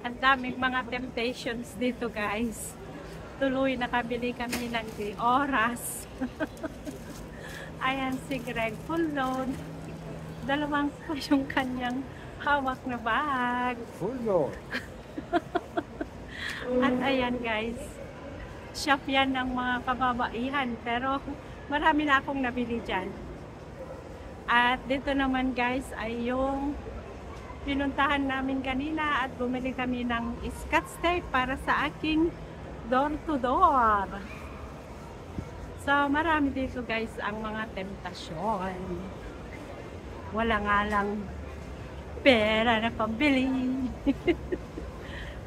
Ang daming mga temptations dito guys. Tuloy nakabili kami ng di oras. Ayan si Greg, full load. Dalawang po yung kanyang hawak na bag. Full load. At ayan guys, shop yan ng mga kababaihan. Pero marami na akong nabili dyan. At dito naman guys ay yung pinuntahan namin kanina at bumili kami ng Scotch tape para sa aking door to door. So marami dito guys ang mga temptasyon. Wala nga lang pera na pambili.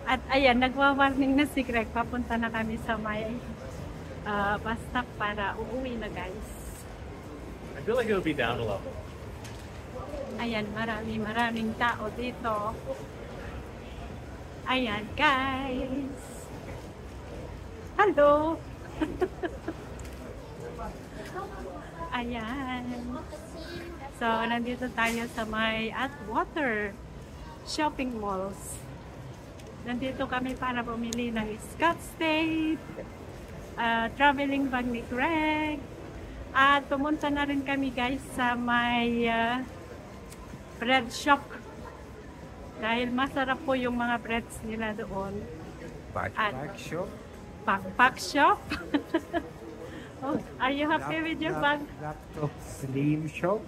At ayan, nagwa-warning na si Greg. Papunta na kami sa may bus stop para uuwi na guys. I feel like it would be down a level. Ayan, maraming tao dito. Ayan, guys. Hello. Ayan. So, nandito tayo sa may Atwater shopping malls. Nandito kami para bumili ng Scotch tape, traveling bag ni Greg. At pumunta na rin kami guys sa may bread shop. Dahil masarap po yung mga breads nila doon. Backpack shop. Backpack shop. Oh, are you happy with your bag? Laptop sleeve shop.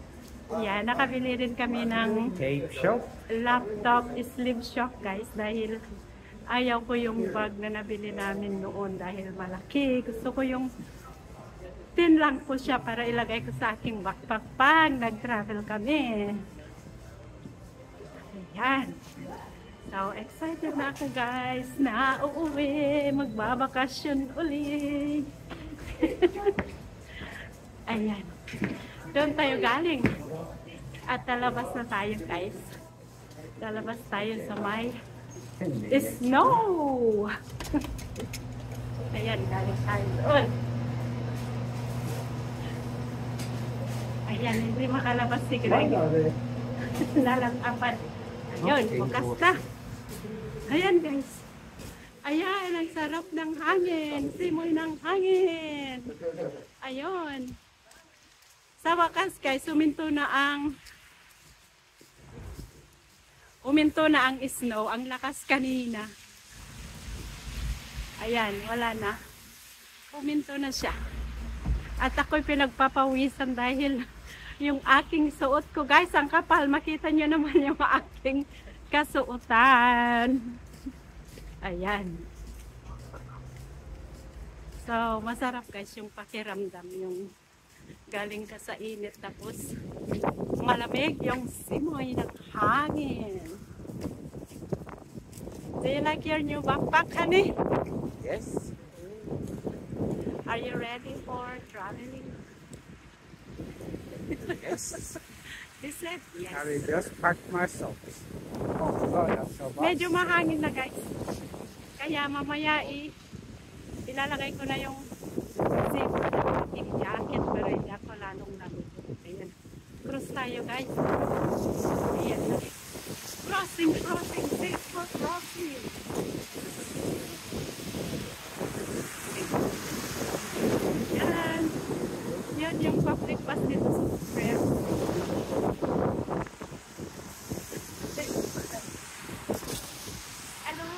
Yeah, nakabili rin kami ng Tape shop. laptop sleeve shop guys. Dahil ayaw ko yung bag na nabili namin noon dahil malaki. Gusto ko yung tin lang po siya para ilagay ko sa aking backpack pag nag-travel kami. Ayan. So, excited na ako guys na uuwi, magbabakasyon uli. Ayan. Doon tayo galing. At talabas na tayo guys. Talabas tayo sa may snow. Ayan, galing tayo doon. Ayan, hindi makalabas si Greg. Lalampapan. Ayun, bukas na. Ayan guys. Ayan, ang sarap ng hangin. Simoy ng hangin. Ayun. Sa wakas guys, uminto na ang snow. Ang lakas kanina. Ayan, wala na. Uminto na siya. At ako'y pinagpapawisan dahil yung aking suot ko. Guys, ang kapal. Makita nyo naman yung aking kasuotan. Ayan. So, masarap guys yung pakiramdam. Yung galing ka sa init tapos malamig yung simoy ng hangin. Do you like your new backpack, honey? Yes. Are you ready for traveling? Yes. He said yes. I will just pack my socks. Oh God, that's so bad. Medyo mahangin na guys. Kaya mamaya ilalagay ko na yung zip ng aking jacket para hindi ako lalong nalulog. Ayan. Cross tayo guys. Ayan na. Crossing. Safe for crossing. Yan. Yan yung public bus dito sa Square. Hello.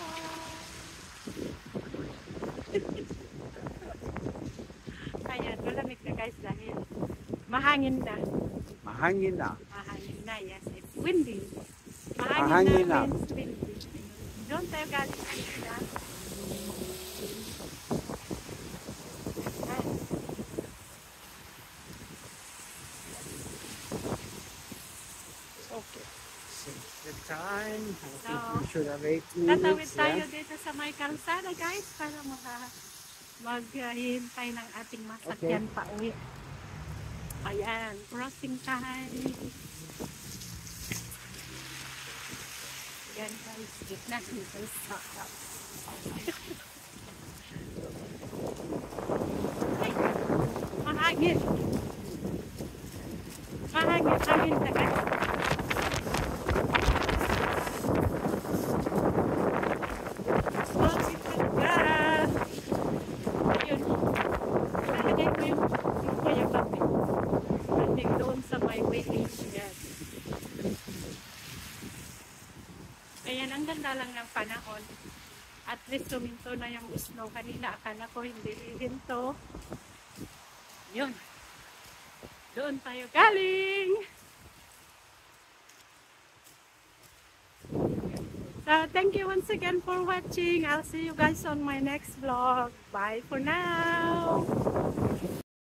Ayan, malamig na guys dahil mahangin na. Mahangin na. Mahangin na, yes. It's windy. Mahangin na. Means windy. Doon tayo galing kanina. Okay. Since the time, I think So, we should have 8 tatawid minutes. tayo Yeah? dito sa may kalsada guys para maghihintay ng ating masakyan pa uwi. Ayan, crossing time. Ayan guys, gitna dito sa ay, mahangin. Mahangin na guys. may waiting shed. Ayan, ang ganda lang ng panahon. At least tuminto na yung snow kanina. Akala ko hindi hihinto. Yun. Doon tayo galing. So, thank you once again for watching. I'll see you guys on my next vlog. Bye for now.